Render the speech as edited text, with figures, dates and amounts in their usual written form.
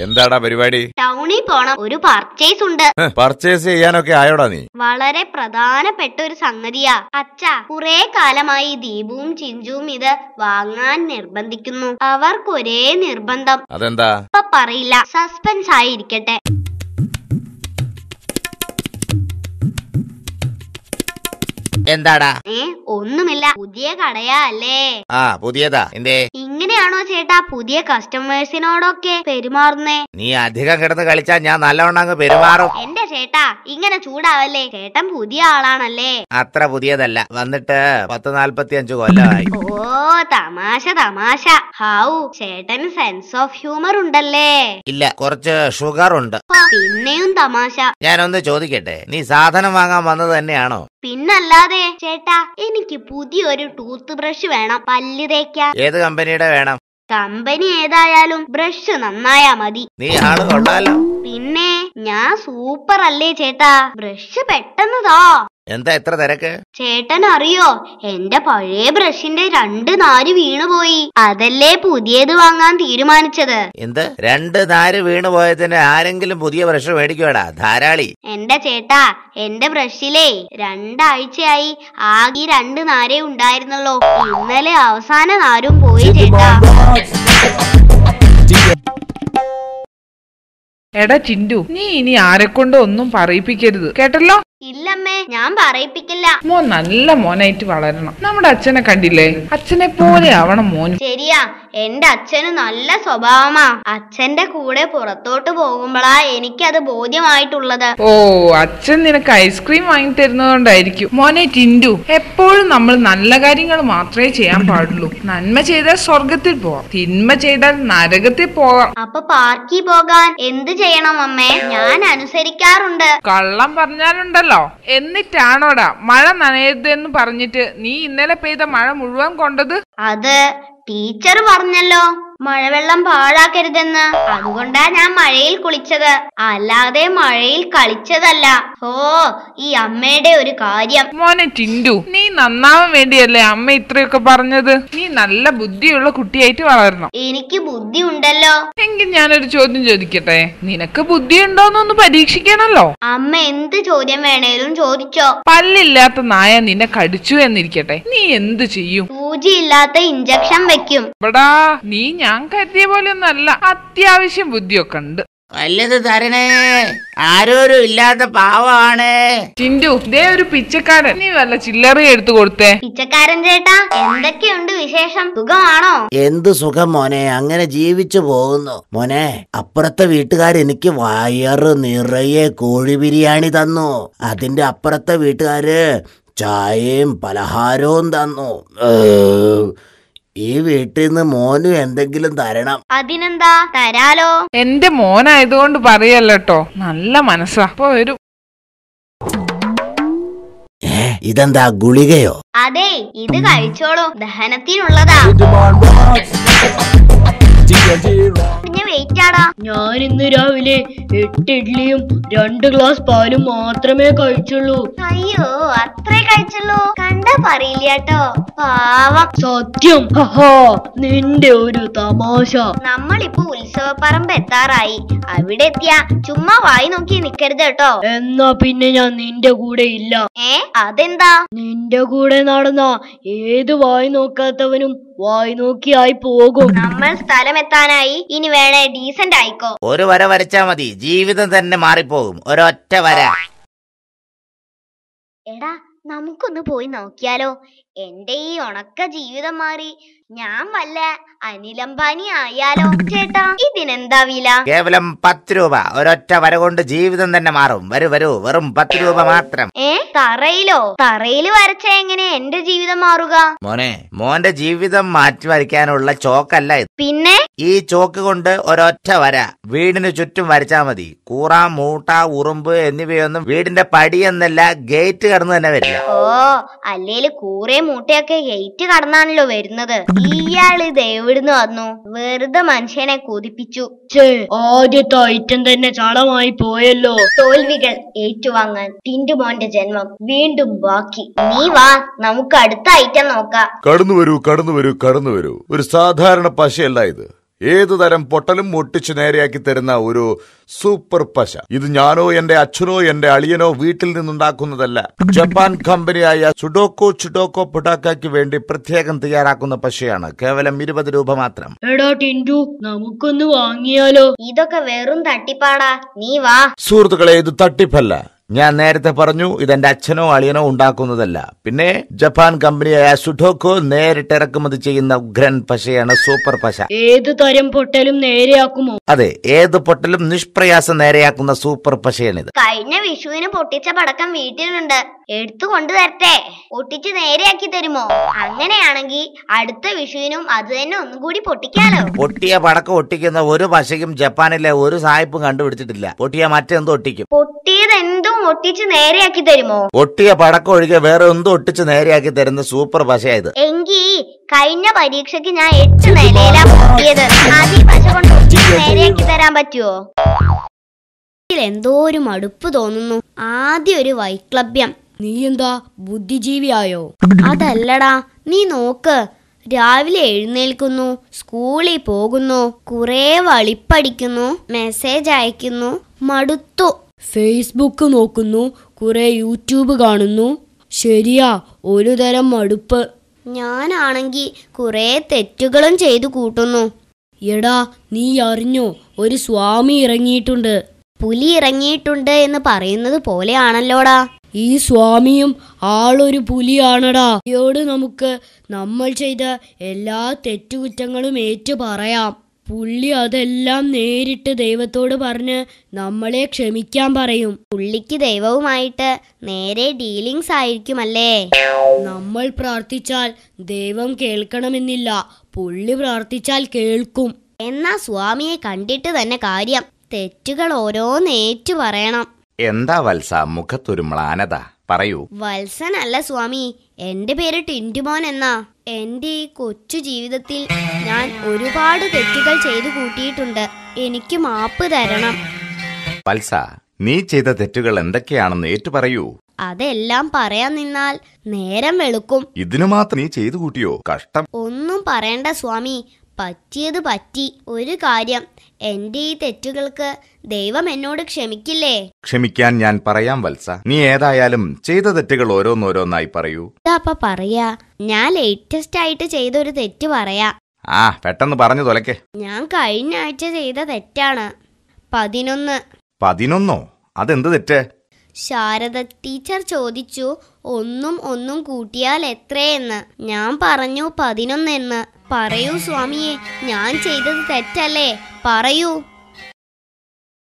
എന്താടാ പരിപാടി? ടൗണിൽ പോണം, ഒരു പർച്ചേസ് ഉണ്ട്. പർച്ചേസ് ചെയ്യാനൊക്കെ ആയോടാ നീ? വളരെ പ്രധാനപ്പെട്ട ഒരു സംഗതിയാ അച്ഛാ. കുറെ കാലമായി ദീപുവും ചിഞ്ചുവും ഇത് വാങ്ങാൻ നിർബന്ധിക്കുന്നു. അവർക്കൊരേ നിർബന്ധം. അതെന്താ? ഇപ്പൊ പറയില്ല, സസ്പെൻസ് ആയിരിക്കട്ടെ. എന്താടാ? ഒന്നുമില്ല, പുതിയ കടയാ അല്ലേ? പുതിയതാ. എന്തേ ഇങ്ങനെയാണോ ചേട്ടാ പുതിയ കസ്റ്റമേഴ്സിനോടൊക്കെ പെരുമാറുന്നേ? നീ അധികം കിടന്ന് കളിച്ചാ ഞാൻ നല്ലവണ്ണം അങ്ങ് പെരുമാറും. എന്റെ ചേട്ടാ ഇങ്ങനെ ചൂടാവല്ലേ, ചേട്ടൻ പുതിയ ആളാണല്ലേ. അത്ര പുതിയതല്ല, വന്നിട്ട് 10-45 കൊല്ലമായി. ഓ തമാശ തമാശ. ഹൗ, ചേട്ടന് സെൻസ് ഓഫ് ഹ്യൂമർ ഉണ്ടല്ലേ? ഇല്ല, കുറച്ച് ഷുഗർ ഉണ്ട്. പിന്നെയും തമാശ. ഞാനൊന്ന് ചോദിക്കട്ടെ, നീ സാധനം വാങ്ങാൻ വന്നത് തന്നെയാണോ? പിന്നല്ലാതെ ചേട്ടാ, എനിക്ക് പുതിയൊരു ടൂത്ത് ബ്രഷ് വേണം, പല്ല് തേക്കാൻ. ഏത് കമ്പനിയുടെ വേണം? കമ്പനി ഏതായാലും ബ്രഷ് നന്നായാ മതി. നീ ആള് കൊള്ളാലോ. പിന്നെ ഞാൻ സൂപ്പർ അല്ലേ ചേട്ടാ, ബ്രഷ് പെട്ടെന്നതാ. എന്താ എത്ര തിരക്ക്? ചേട്ടൻ അറിയോ, എന്റെ പഴയ ബ്രഷിന്റെ 2 നാര് വീണുപോയി. അതല്ലേ പുതിയത് വാങ്ങാൻ തീരുമാനിച്ചത്. എന്ത് 2 നാര് വീണു പോയതിന് ആരെങ്കിലും പുതിയ ബ്രഷ് മേടിക്കുവാടാ? ധാരാളി. എന്റെ ചേട്ടാ, എന്റെ ബ്രഷിലേ 2 ആഴ്ചയായി ആകെ 2 നാരേ ഉണ്ടായിരുന്നല്ലോ. ഇന്നലെ അവസാന നാരും പോയി ചേട്ടാ. എടാ ചിൻഡു, നീ ഇനി ആരെക്കൊണ്ടോ ഒന്നും പറയിപ്പിക്കരുത്, കേട്ടല്ലോ? ഇല്ലമ്മേ, ഞാൻ പറയിപ്പിക്കില്ല. മോൻ നല്ല മോനായിട്ട് വളരണം. നമ്മുടെ അച്ഛനെ കണ്ടില്ലേ, അച്ഛനെ പോലെ ആവണം മോൻ. ശരിയാ, എന്റെ അച്ഛന് നല്ല സ്വഭാവമാ. അച്ഛന്റെ കൂടെ പുറത്തോട്ട് പോകുമ്പോഴാ എനിക്കത് ബോധ്യമായിട്ടുള്ളത്. ഓ, അച്ഛൻ നിനക്ക് ഐസ്ക്രീം വാങ്ങി തരുന്നതുകൊണ്ടായിരിക്കും. മോനെ ചിൻഡു, എപ്പോഴും നമ്മൾ നല്ല കാര്യങ്ങൾ മാത്രമേ ചെയ്യാൻ പാടുള്ളൂ. നന്മ ചെയ്താൽ സ്വർഗത്തിൽ പോവാം, തിന്മ ചെയ്താൽ നരകത്തിൽ പോകാം. അപ്പൊ പാർക്കിൽ പോകാൻ എന്ത് ചെയ്യണം അമ്മേ? ഞാൻ അനുസരിക്കാറുണ്ട്. കള്ളം പറഞ്ഞാലുണ്ടല്ലോ. എന്നിട്ടാണോടാ മഴ നനയരുതെന്ന് പറഞ്ഞിട്ട് നീ ഇന്നലെ പെയ്ത മഴ മുഴുവൻ കൊണ്ടത്? അത് ടീച്ചർ പറഞ്ഞല്ലോ, മഴവെള്ളം പാഴാക്കരുതെന്ന്. അതുകൊണ്ടാ ഞാൻ മഴയിൽ കുളിച്ചത്, അല്ലാതെ മഴയിൽ കളിച്ചതല്ല. ഓ, ഈ അമ്മയുടെ ഒരു കാര്യം. മോനെ ചിൻഡു, നീ നന്നാവാൻ വേണ്ടിയല്ലേ അമ്മ ഇത്രയൊക്കെ പറഞ്ഞത്. നീ നല്ല ബുദ്ധിയുള്ള കുട്ടിയായിട്ട് വളരണം. എനിക്ക് ബുദ്ധി ഉണ്ടല്ലോ. എങ്കിൽ ഞാനൊരു ചോദ്യം ചോദിക്കട്ടെ, നിനക്ക് ബുദ്ധി ഉണ്ടോന്നൊന്ന് പരീക്ഷിക്കണല്ലോ. അമ്മ എന്ത് ചോദ്യം വേണേലും ചോദിച്ചോ. പല്ലില്ലാത്ത നായ നിന്നെ കടിച്ചു എന്നിരിക്കട്ടെ, നീ എന്ത് ചെയ്യും? സൂചിയില്ലാത്ത ഇഞ്ചക്ഷൻ വെക്കും. എടാ, നീ ഞാൻ കരുതിയ പോലെ ഒന്നല്ല, അത്യാവശ്യം ബുദ്ധിയൊക്കെ ഉണ്ട്. വല്ലത് തരണേ, ആരോരും ഇല്ലാത്ത പാവാണ്. ചിൻഡു, ദേ ഒരു പിച്ചക്കാരൻ, നീ വല്ല ചില്ലറ എടുത്തു കൊടുത്തേ. പിച്ചക്കാരൻ ചേട്ടാ, എന്തൊക്കെയുണ്ട് വിശേഷം? സുഖമാണോ? എന്ത് സുഖം മോനെ, അങ്ങനെ ജീവിച്ചു പോകുന്നു. മോനെ, അപ്പുറത്തെ വീട്ടുകാർ എനിക്ക് വയറ് നിറയെ കോഴി ബിരിയാണി തന്നു. അതിന്റെ അപ്പുറത്തെ വീട്ടുകാര് ചായയും പലഹാരവും തന്നു. ഈ വീട്ടിൽ നിന്ന് മോനും എന്തെങ്കിലും തരണം. അതിനെന്താ, തരാലോ. എന്റെ മോനായതുകൊണ്ട് പറയല്ലോ, നല്ല മനസ്സാ. അപ്പൊ വരും. ഇതെന്താ, ഗുളികയോ? അതെ, ഇത് കഴിച്ചോളൂ, ദഹനത്തിനുള്ളതാ. പിന്നെ വെയിറ്റാടാ. ഞാൻ ഇന്ന് രാവിലെ 8 ഇഡ്ലിയും 2 ഗ്ലാസ് പാലും മാത്രമേ കഴിച്ചുള്ളൂ. അയ്യോ, അത്രേ കഴിച്ചുള്ളൂ? കണ്ടാ പറയില്ല കേട്ടോ, പാവം. സത്യം. നിന്റെ ഒരു തമാശ. നമ്മളിപ്പോ ഉത്സവപ്പറമ്പ് എത്താറായി. അവിടെ എത്തിയാ ചുമ്മാ വായി നോക്കി നിക്കരുത് കേട്ടോ. എന്നാ പിന്നെ ഞാൻ നിന്റെ കൂടെ ഇല്ല. അതെന്താ? നിന്റെ കൂടെ നടന്ന ഏത് വായി നോക്കാത്തവനും വായി നോക്കിയായി പോകും. നമ്മൾ സ്ഥലം എത്താനായി, ഇനി വേണേ ഡീസന്റ് ആയിക്കോ. ഒരു വര വരച്ചാ മതി, ജീവിതം തന്നെ മാറിപ്പോകും. ഒരൊറ്റ വര. എടാ, നമുക്കൊന്ന് പോയി നോക്കിയാലോ? എന്റെ ഈ ഉണക്ക ജീവിതം മാറി ഞാൻ വല്ല അനിലംബാനി ആയാലോ? ചേട്ടാ, ഇതിനെന്താ വില? കേവലം 10 രൂപ. ഒരൊറ്റ വര കൊണ്ട് ജീവിതം തന്നെ മാറും. വരൂ, വെറും 10 രൂപ മാത്രം. തറയിലോ? തറയില് വരച്ച എങ്ങനെ എന്റെ ജീവിതം മാറുക? മോന്റെ ജീവിതം മാറ്റി വരയ്ക്കാനുള്ള ചോക്കല്ല ഇത്. പിന്നെ? ഈ ചോക്ക് കൊണ്ട് ഒരൊറ്റ വര വീടിന് ചുറ്റും വരച്ചാ മതി. കൂറ, മൂട്ട, ഉറുമ്പ് എന്നിവയൊന്നും വീടിന്റെ പടി എന്നല്ല, ഗേറ്റ് കടന്നു തന്നെ വരില്ല. ഓ, അല്ലേല് കൂറേ മൂട്ടയൊക്കെ ഗേറ്റ് കടന്നാണല്ലോ വരുന്നത്. ഇയാള് ഇത് എവിടുന്ന് വന്നു? വെറുതെ മനുഷ്യനെ കൊതിപ്പിച്ചു. ആദ്യത്തെ ഐറ്റം തന്നെ ചളമായി പോയല്ലോ. തോൽവികൾ ഏറ്റുവാങ്ങാൻ ടിന്റുമോന്റെ ജന്മം വീണ്ടും ബാക്കി. നീ വാ, നമുക്ക് അടുത്ത ഐറ്റം നോക്കാം. കടന്നു വരൂ. ഒരു സാധാരണ പശയല്ല ഇത്. ഏതു തരം പൊട്ടലും ഒട്ടിച്ചു നേരെയാക്കി തരുന്ന ഒരു സൂപ്പർ പശ. ഇത് ഞാനോ എന്റെ അച്ഛനോ എന്റെ അളിയനോ വീട്ടിൽ നിന്നുണ്ടാക്കുന്നതല്ല. ജപ്പാൻ കമ്പനിയായ സുഡോക്കോ പൊട്ടാക്കയ്ക്ക് വേണ്ടി പ്രത്യേകം തയ്യാറാക്കുന്ന പശയാണ്. കേവലം 20 രൂപ മാത്രം. എടാ ടിൻഡു, നമുക്കൊന്ന് വാങ്ങിയാലോ? ഇതൊക്കെ വെറും തട്ടിപ്പാടാ, നീ വാ. സുഹൃത്തുക്കളെ, ഇത് തട്ടിപ്പല്ല. ഞാൻ നേരത്തെ പറഞ്ഞു, ഇതെന്റെ അച്ഛനോ അളിയനോ ഉണ്ടാക്കുന്നതല്ല. പിന്നെ ജപ്പാൻ കമ്പനിയായ സുഡോക്കോ നേരിട്ട് ഇറക്കുമതി ചെയ്യുന്ന ഉഗ്രൻ പശയാണ് സൂപ്പർ പശ. ഏത് തരം പൊട്ടലും നേരെയാക്കുമോ? അതെ, ഏത് പൊട്ടലും നിഷ്പ്രയാസം നേരെയാക്കുന്ന സൂപ്പർ പശയാണിത്. കഴിഞ്ഞ വിഷുവിന് പൊട്ടിച്ച പടക്കം വീട്ടിലുണ്ട്, എടുത്തു കൊണ്ടുതരട്ടെ? ഒട്ടിച്ച് നേരെയാക്കി തരുമോ? അങ്ങനെയാണെങ്കിൽ അടുത്ത വിഷുവിനും അത് തന്നെ ഒന്നുകൂടി പൊട്ടിക്കാലോ. പൊട്ടിയ പടക്കം ഒട്ടിക്കുന്ന ഒരു പശയും ജപ്പാനിലെ ഒരു സായിപ്പും കണ്ടുപിടിച്ചിട്ടില്ല. പൊട്ടിയ മറ്റെന്തോ ഒട്ടിക്കും. പൊട്ടിയത് എന്തും ഒട്ടിച്ച് നേരെയാക്കി തരുമോ? പൊട്ടിയ പടക്കം ഒഴികെ വേറെ എന്തും ഒട്ടിച്ച് നേരെയാക്കി തരുന്ന സൂപ്പർ പശയായത്. എങ്കി കഴിഞ്ഞ പരീക്ഷയ്ക്ക് ഞാൻ 8 നിലയിലാ പൊട്ടിയത്. ആദ്യം പശ കൊണ്ട് ഒട്ടിച്ച് നേരെയാക്കി തരാൻ പറ്റുമോ? എന്തോ ഒരു മടുപ്പ് തോന്നുന്നു. ആദ്യം ഒരു വൈക്ലഭ്യം. നീ എന്താ ബുദ്ധിജീവിയായോ? അതല്ലടാ, നീ നോക്ക്. രാവിലെ എഴുന്നേൽക്കുന്നു, സ്കൂളിൽ പോകുന്നു, കുറെ വളിപ്പടിക്കുന്നു, മെസ്സേജ് അയക്കുന്നു, മടുത്തു. ഫേസ്ബുക്ക് നോക്കുന്നു, കുറെ യൂട്യൂബ് കാണുന്നു. ശരിയാ, ഒരു തരം മടുപ്പ്. ഞാനാണെങ്കി കുറെ തെറ്റുകളും ചെയ്തു കൂട്ടുന്നു. എടാ, നീ അറിഞ്ഞോ, ഒരു സ്വാമി ഇറങ്ങിയിട്ടുണ്ട്. പുലി ഇറങ്ങിയിട്ടുണ്ട് എന്ന് പറയുന്നത് പോലെയാണല്ലോടാ. ഈ സ്വാമിയും ആളൊരു പുലിയാണടാ. ഇയോട് നമുക്ക് നമ്മൾ ചെയ്ത എല്ലാ തെറ്റുകുറ്റങ്ങളും ഏറ്റു പറയാം. പുള്ളി അതെല്ലാം നേരിട്ട് ദൈവത്തോട് പറഞ്ഞ് നമ്മളെ ക്ഷമിക്കാൻ പറയും. പുള്ളിക്ക് ദൈവവുമായിട്ട് നേരെ ഡീലിങ്സ് ആയിരിക്കുമല്ലേ? നമ്മൾ പ്രാർത്ഥിച്ചാൽ ദൈവം കേൾക്കണമെന്നില്ല, പുള്ളി പ്രാർത്ഥിച്ചാൽ കേൾക്കും. എന്നാ സ്വാമിയെ കണ്ടിട്ട് തന്നെ കാര്യം. തെറ്റുകൾ ഓരോന്നേറ്റു പറയണം. എന്താ വത്സ, മുഖത്തൊരു മ്ലാനത? പറയൂ. വത്സനല്ല സ്വാമി, എന്റെ പേര് ടിൻറ്റുമോൻ എന്നാ. എന്റെ ഈ കൊച്ചു ജീവിതത്തിൽ ഞാൻ ഒരുപാട് തെറ്റുകൾ ചെയ്തു കൂട്ടിയിട്ടുണ്ട്. എനിക്ക് മാപ്പ് തരണം. വത്സ, നീ ചെയ്ത തെറ്റുകൾ എന്തൊക്കെയാണെന്ന് ഏറ്റു പറയൂ. അതെല്ലാം പറയാൻ നിന്നാൽ നേരം വെളുക്കും. ഇതിനു മാത്രം നീ ചെയ്തു കൂട്ടിയോ? കഷ്ടം. ഒന്നും പറയണ്ട സ്വാമി, പറ്റിയത് പറ്റി. ഒരു കാര്യം, എന്റെ ഈ തെറ്റുകൾക്ക് ദൈവം എന്നോട് ക്ഷമിക്കില്ലേ? ക്ഷമിക്കാൻ ഞാൻ പറയാം വത്സ. നീ ഏതായാലും ചെയ്ത തെറ്റുകൾ ഓരോന്നോരോന്നായി പറയൂ. ഇതാപ്പ പറയാ. ഞാൻ ലേറ്റസ്റ്റ് ആയിട്ട് ചെയ്ത ഒരു തെറ്റ് പറയാ. പെട്ടെന്ന് പറഞ്ഞു തൊലക്കെ. ഞാൻ കഴിഞ്ഞ ആഴ്ച ചെയ്ത തെറ്റാണ്. 11. 11? അതെന്ത് തെറ്റ്? ശാരദ ടീച്ചർ ചോദിച്ചു 1 കൂട്ടിയാൽ എത്രയെന്ന്. ഞാൻ പറഞ്ഞു 11 എന്ന്. പറയൂ സ്വാമിയെ, ഞാൻ ചെയ്തത് തെറ്റല്ലേ? പറയൂ.